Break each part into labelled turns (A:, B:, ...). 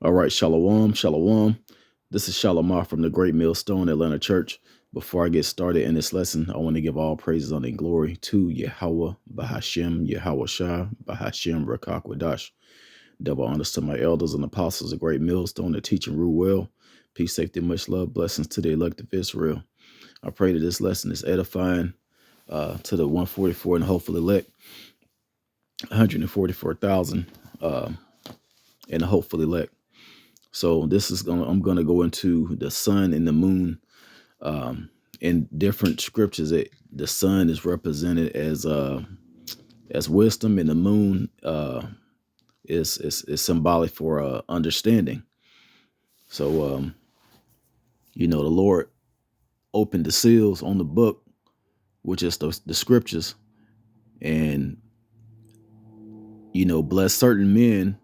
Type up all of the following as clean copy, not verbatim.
A: All right, Shalom, Shalom. This is Shalomar from the Great Millstone Atlanta Church. Before I get started in this lesson, I want to give all praises, honor, and glory to Yahweh, Bahashem, Yahweh Shah, Bahashem, Rakakwadash. Double honors to my elders and apostles of Great Millstone that teach and rule well. Peace, safety, much love, blessings to the elect of Israel. I pray that this lesson is edifying to the 144 and hopefully elect, 144,000 and hopefully elect. So this is I'm gonna go into the sun and the moon. In different scriptures, the sun is represented as wisdom, and the moon is symbolic for understanding. So the Lord opened the seals on the book, which is the scriptures, and blessed certain men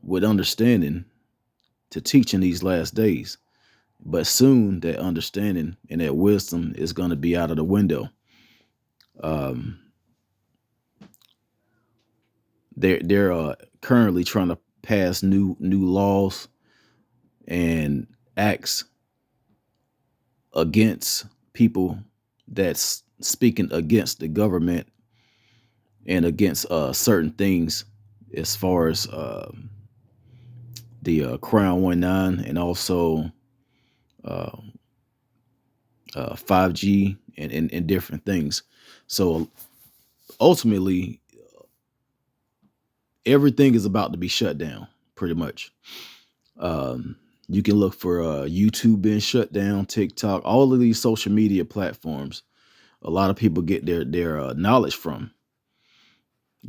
A: with understanding to teach in these last days. But soon that understanding and that wisdom is going to be out of the window. They're currently trying to pass new laws and acts against people that's speaking against the government and against certain things, as far as the Crown 19 and also 5G and different things. So ultimately, everything is about to be shut down, pretty much. You can look for YouTube being shut down, TikTok, all of these social media platforms. A lot of people get their knowledge from.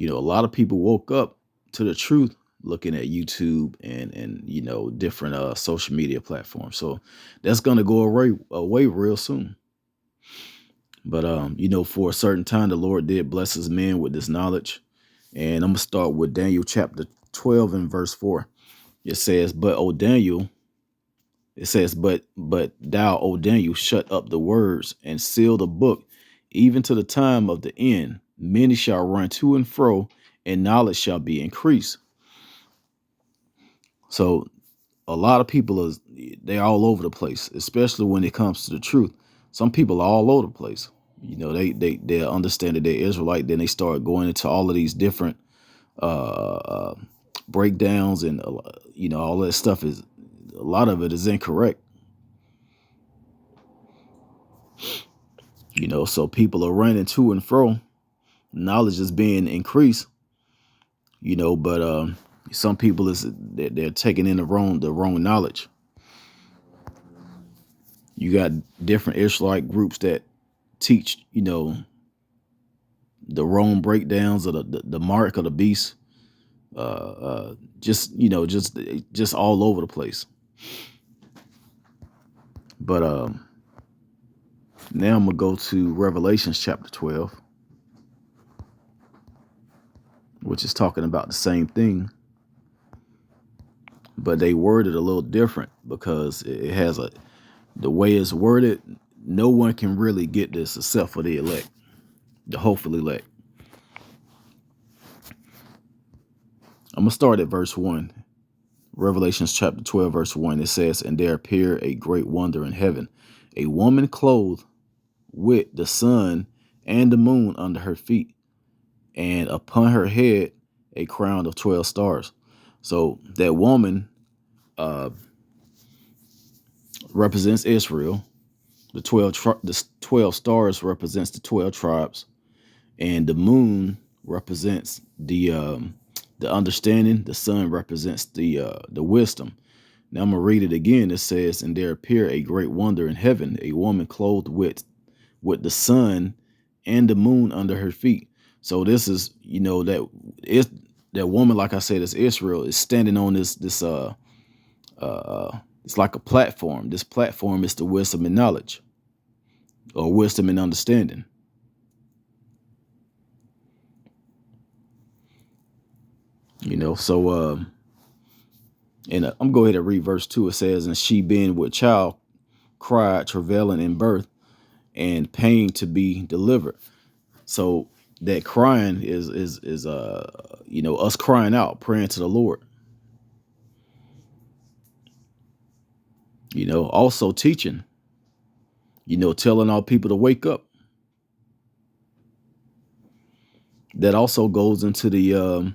A: A lot of people woke up to the truth looking at YouTube and different social media platforms. So that's gonna go away real soon. But for a certain time, the Lord did bless his men with this knowledge. And I'm gonna start with Daniel chapter 12 and verse 4. It says, but thou, O Daniel, shut up the words and seal the book, even to the time of the end. Many shall run to and fro, and knowledge shall be increased. So a lot of people they're all over the place, especially when it comes to the truth. Some people are all over the place. They understand that they're Israelite, then they start going into all of these different breakdowns, and all that stuff is, a lot of it is incorrect. So people are running to and fro, knowledge is being increased, but some people they're taking in the wrong knowledge. You got different Israelite groups that teach, the wrong breakdowns of the mark of the beast, just all over the place. But now I'm gonna go to Revelations chapter 12, which is talking about the same thing, but they worded a little different, because it has the way it's worded. No one can really get this except for the elect, the hopefully elect. I'm gonna start at verse 1. Revelations chapter 12, verse 1. It says, and there appeared a great wonder in heaven, a woman clothed with the sun and the moon under her feet, and upon her head a crown of 12 stars. So that woman represents Israel. The 12 stars represents the 12 tribes, and the moon represents the understanding. The sun represents the wisdom. Now I'm gonna read it again. It says, and there appeared a great wonder in heaven, a woman clothed with the sun and the moon under her feet. So this is, that woman, like I said, is Israel, is standing on this it's like a platform. This platform is the wisdom and knowledge, or wisdom and understanding. So and I'm gonna go ahead and read verse 2. It says, and she being with child cried, travailing in birth, and pain to be delivered. So that crying is us crying out, praying to the Lord. Also teaching, telling all people to wake up. That also goes into the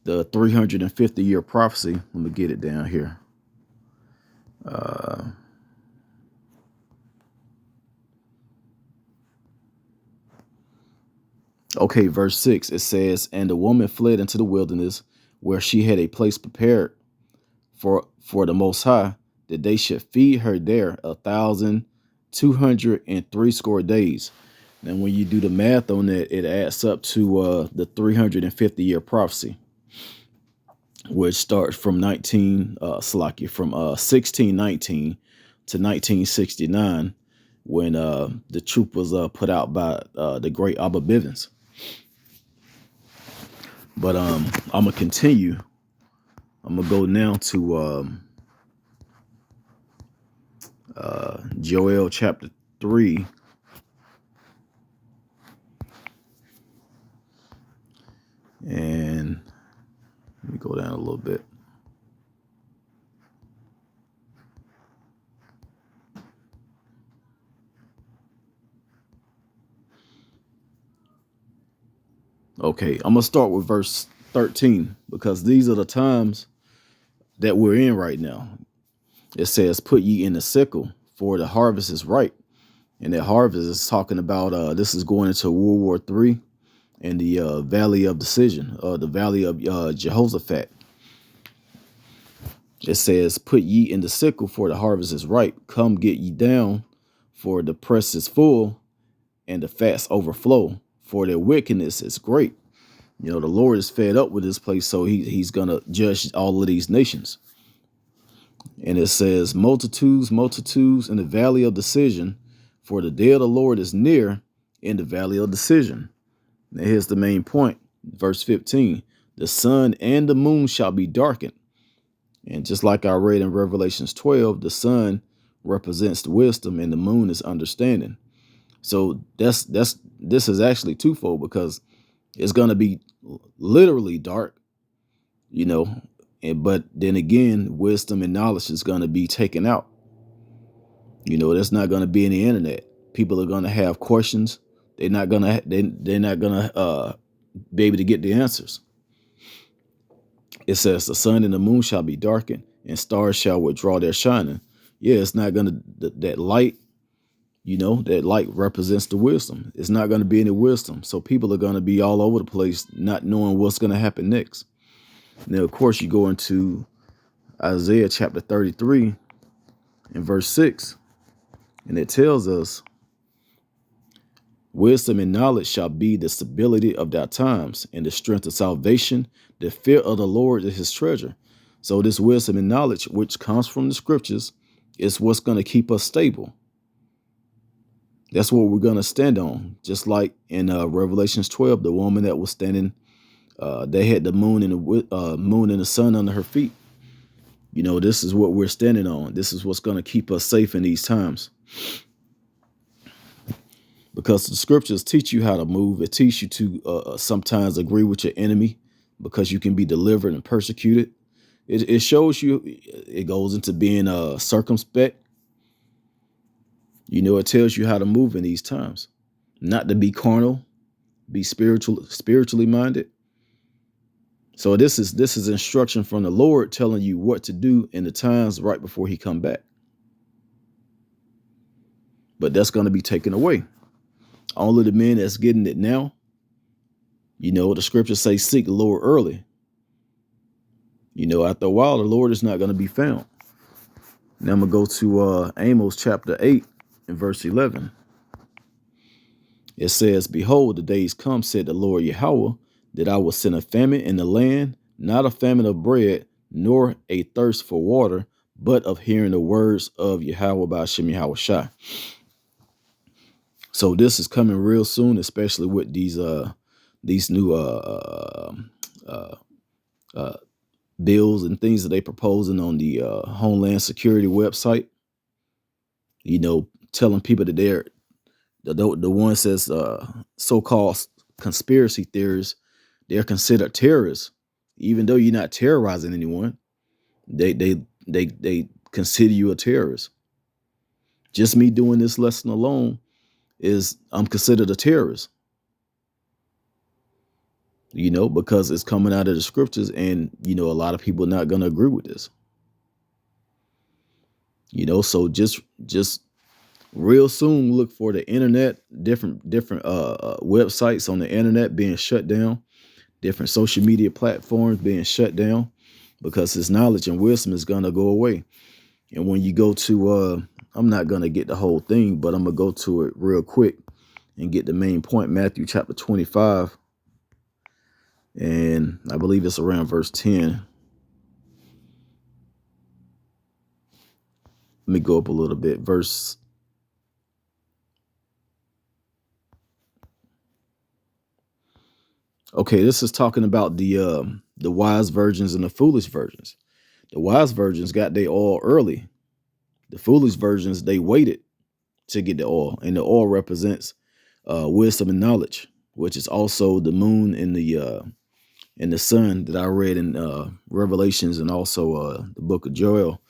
A: 350-year prophecy. Let me get it down here. Okay, verse 6, it says, "And the woman fled into the wilderness, where she had a place prepared for the Most High, that they should feed her there 1,260 days." And when you do the math on that, it adds up to the 350-year prophecy, which starts from 1619 to 1969, when the troop was put out by the great Abba Bivens. But I'm gonna continue. I'm gonna go now to Joel chapter 3. And let me go down a little bit. Okay, I'm gonna start with verse 13, because these are the times that we're in right now. It says, "Put ye in the sickle, for the harvest is ripe." And that harvest is talking about this is going into World War III and the Valley of Decision, the Valley of Jehoshaphat. It says, "Put ye in the sickle, for the harvest is ripe. Come get ye down, for the press is full, and the fats overflow, for their wickedness is great." The Lord is fed up with this place, so he's going to judge all of these nations. And it says, "Multitudes, multitudes in the valley of decision, for the day of the Lord is near in the valley of decision." Now here's the main point. Verse 15, "The sun and the moon shall be darkened." And just like I read in Revelations 12, the sun represents wisdom and the moon is understanding. So this is actually twofold, because it's going to be literally dark, but then again, wisdom and knowledge is going to be taken out. There's not going to be any internet. People are going to have questions. They're not going to be able to get the answers. It says, "The sun and the moon shall be darkened, and stars shall withdraw their shining." Yeah, it's not going to, that light, that light represents the wisdom. It's not going to be any wisdom. So people are going to be all over the place, not knowing what's going to happen next. Now, of course, you go into Isaiah chapter 33 and verse 6, and it tells us, "Wisdom and knowledge shall be the stability of thy times, and the strength of salvation. The fear of the Lord is his treasure." So this wisdom and knowledge, which comes from the scriptures, is what's going to keep us stable. That's what we're going to stand on. Just like in Revelations 12, the woman that was standing, they had the moon and the sun under her feet. This is what we're standing on. This is what's going to keep us safe in these times. Because the scriptures teach you how to move. It teaches you to sometimes agree with your enemy, because you can be delivered and persecuted. It shows you, it goes into being circumspect. It tells you how to move in these times, not to be carnal, be spiritually minded. So this is instruction from the Lord, telling you what to do in the times right before he come back. But that's going to be taken away. Only the men that's getting it now. The scriptures say, "Seek the Lord early." After a while, the Lord is not going to be found. Now I'm going to go to Amos chapter 8 and verse 11. It says, "Behold, the days come, said the Lord Yahweh, that I will send a famine in the land, not a famine of bread, nor a thirst for water, but of hearing the words of Yahweh by Hashem Yahweh Shai." So this is coming real soon, especially with these new bills and things that they proposing on the Homeland Security website. Telling people that they're the ones that's so-called conspiracy theorists, they're considered terrorists, even though you're not terrorizing anyone. They consider you a terrorist. Just me doing this lesson alone is I'm considered a terrorist, because it's coming out of the scriptures, and a lot of people are not going to agree with this. So just real soon look for the internet, different websites on the internet being shut down, different social media platforms being shut down, because his knowledge and wisdom is going to go away. And when you go to I'm not going to get the whole thing, but I'm going to go to it real quick and get the main point. Matthew chapter 25, and I believe it's around verse 10. Let me go up a little bit. Okay, this is talking about the wise virgins and the foolish virgins. The wise virgins got their oil early. The foolish virgins, they waited to get the oil, and the oil represents wisdom and knowledge, which is also the moon and the sun that I read in Revelations, and also the book of Joel.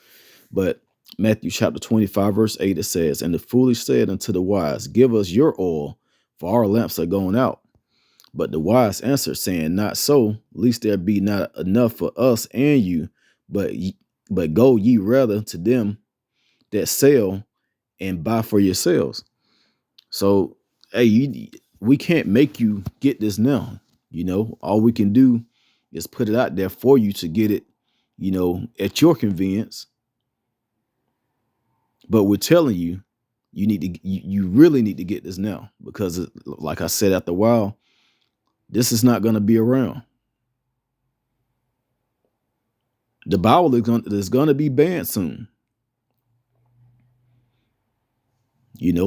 A: But Matthew chapter 25, verse 8, it says, "And the foolish said unto the wise, Give us your oil, for our lamps are going out. But the wise answered, saying, Not so, lest there be not enough for us and you, but go ye rather to them that sell and buy for yourselves." So, hey, we can't make you get this now. All we can do is put it out there for you to get it, at your convenience. But we're telling you, you really need to get this now, because like I said, after a while, this is not going to be around. The Bible is going to be banned soon.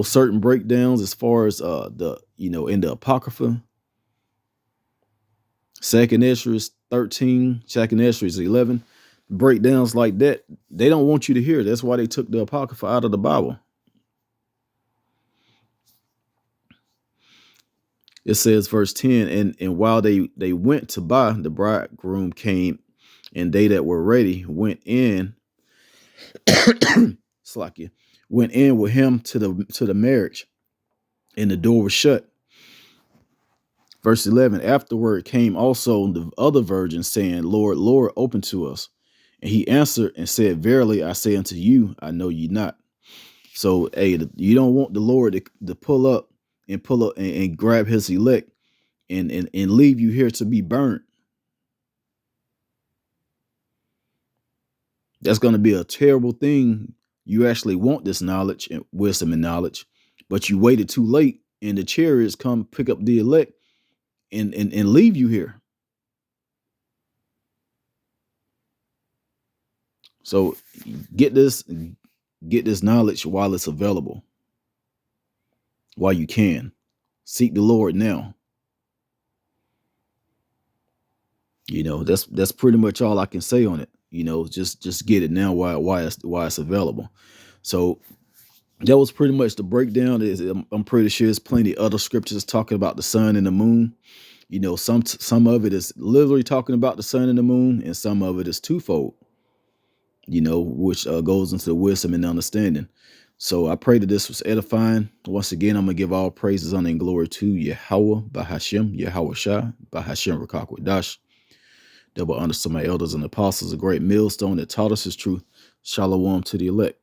A: Certain breakdowns as far as in the Apocrypha, 2nd Ezra 13, 2nd Ezra 11, breakdowns like that, they don't want you to hear. That's why they took the Apocrypha out of the Bible. It says, verse 10, and while they went to buy, the bridegroom came, and they that were ready went in. Slakia, went in with him to the marriage, and the door was shut. Verse 11, afterward came also the other virgins, saying, Lord, Lord, open to us. And he answered and said, Verily I say unto you, I know ye not. So, hey, you don't want the Lord to pull up and grab his elect and leave you here to be burnt. That's going to be a terrible thing. You actually want this knowledge and wisdom and knowledge, but you waited too late, and the chariots come pick up the elect and leave you here. So get this knowledge while it's available, while you can. Seek the Lord now. That's pretty much all I can say on it. Just get it now while it's available. So that was pretty much the breakdown. I'm pretty sure there's plenty of other scriptures talking about the sun and the moon. Some of it is literally talking about the sun and the moon, and some of it is twofold, which goes into the wisdom and understanding. So I pray that this was edifying. Once again, I'm going to give all praises, honor, and glory to Yahweh, Bahashem, Yahweh Shah, Bahashem Rakakwadash. Double honors to my elders and apostles, a great millstone that taught us his truth. Shalom to the elect.